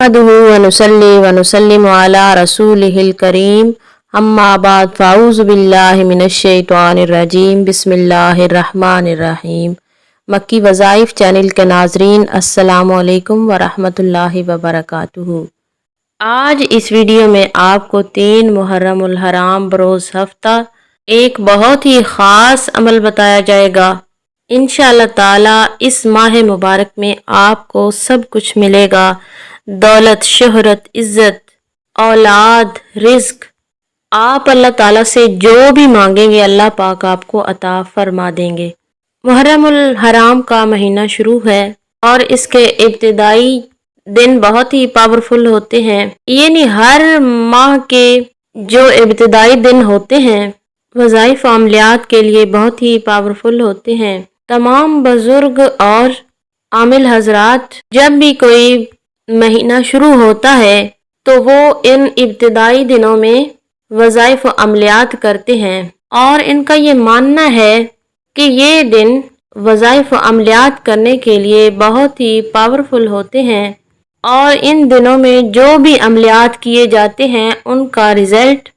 नहमदुहु व नुसल्ली व नुसल्लिमु अला रसूलिहिल करीम अम्मा बाद फ़ाऊज़ु बिल्लाहि मिनश शैतानिर रजीम बिस्मिल्लाहिर रहमानिर रहीम। मक्की वज़ाइफ चैनल के नाज़रीन अस्सलामु अलैकुम व रहमतुल्लाहि व बरकातुहू। आज इस वीडियो में आपको 3 मुहर्रमुल हराम बरोज़ हफ्ता एक बहुत ही ख़ास अमल बताया जाएगा। इंशाअल्लाह ताला इस माह मुबारक में आपको सब कुछ मिलेगा, दौलत, शोहरत, इज़्ज़त, औलाद, रिज़्क। आप अल्लाह ताला से जो भी मांगेंगे अल्लाह पाक आपको अता फरमा देंगे। मुहर्रमुल हराम का महीना शुरू है और इसके इब्तिदाई दिन बहुत ही पावरफुल होते हैं। ये नहीं, हर माह के जो इब्तिदाई दिन होते हैं वज़ाइफ अमलियात के लिए बहुत ही पावरफुल होते हैं। तमाम बुजुर्ग और आमिल हजरात जब भी कोई महीना शुरू होता है तो वो इन इब्तिदाई दिनों में वज़ाइफ अमलियात करते हैं और इनका ये मानना है कि ये दिन वज़ाइफ अमलियात करने के लिए बहुत ही पावरफुल होते हैं और इन दिनों में जो भी अमलियात किए जाते हैं उनका रिज़ल्ट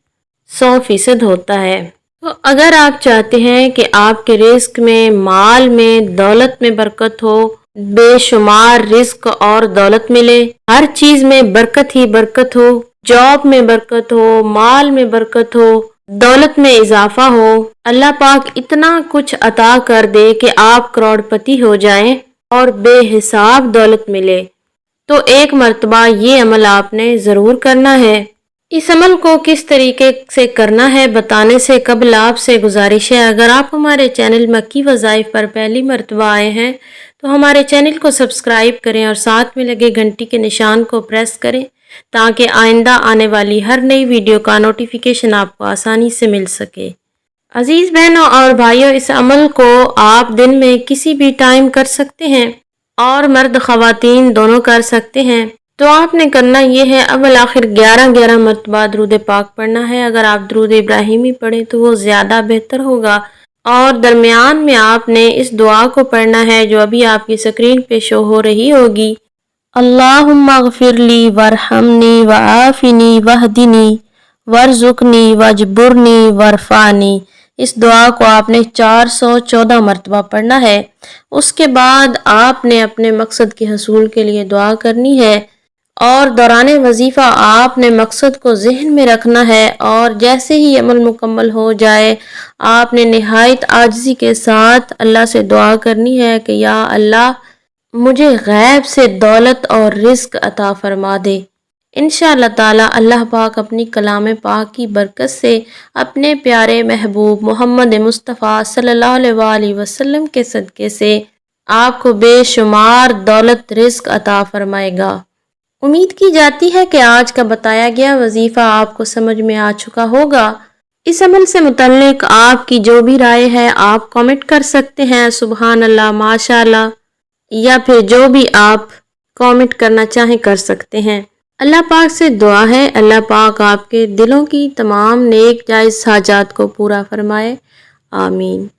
100% होता है। तो अगर आप चाहते हैं कि आपके रिस्क में, माल में, दौलत में बरकत हो, बेशुमार रिस्क और दौलत मिले, हर चीज में बरकत ही बरकत हो, जॉब में बरकत हो, माल में बरकत हो, दौलत में इजाफा हो, अल्लाह पाक इतना कुछ अता कर दे कि आप करोड़पति हो जाएं और बेहिसाब दौलत मिले, तो एक मर्तबा ये अमल आपने ज़रूर करना है। इस अमल को किस तरीके से करना है बताने से कबल आपसे गुजारिश है, अगर आप हमारे चैनल मक्की वज़ाइफ पर पहली मर्तबा आए हैं तो हमारे चैनल को सब्सक्राइब करें और साथ में लगे घंटी के निशान को प्रेस करें ताकि आइंदा आने वाली हर नई वीडियो का नोटिफिकेशन आपको आसानी से मिल सके। अजीज़ बहनों और भाइयों, इस अमल को आप दिन में किसी भी टाइम कर सकते हैं और मर्द ख़वातीन दोनों कर सकते हैं। तो आपने करना ये है, अव्वल आखिर 11 मरतबा दरूद पाक पढ़ना है। अगर आप दरूद इब्राहिमी पढ़ें तो वो ज़्यादा बेहतर होगा और दरमियान में आपने इस दुआ को पढ़ना है जो अभी आपकी स्क्रीन पे शो हो रही होगी। अल्लाहुम्मा ग़फ़िरली वरहमनी वआफ़िनी वहदिनी वरज़ुक़नी वजबुरनी वरफ़ानी। इस दुआ को आपने 414 मरतबा पढ़ना है। उसके बाद आपने अपने मकसद के हसूल के लिए दुआ करनी है और दौरान वजीफ़ा आपने मकसद को जहन में रखना है और जैसे ही अमल मुकम्मल हो जाए आपने निहायत आजिज़ी के साथ अल्लाह से दुआ करनी है कि या अल्लाह मुझे गैब से दौलत और रिज़्क अता फरमा दे। इंशाअल्लाह ताला अल्लाह पाक अपनी कलाम पाक की बरकत से अपने प्यारे महबूब मोहम्मद मुस्तफ़ा सल्लल्लाहु अलैहि वसल्लम के सदक़े से आपको बेशुमार दौलत रिज़्क अता फरमाएगा। उम्मीद की जाती है कि आज का बताया गया वजीफ़ा आपको समझ में आ चुका होगा। इस अमल से मुतल्लिक आपकी जो भी राय है आप कमेंट कर सकते हैं, सुबहान अल्लाह, माशाअल्लाह, या फिर जो भी आप कमेंट करना चाहें कर सकते हैं। अल्लाह पाक से दुआ है अल्लाह पाक आपके दिलों की तमाम नेक जायज़ हाजात को पूरा फरमाए। आमीन।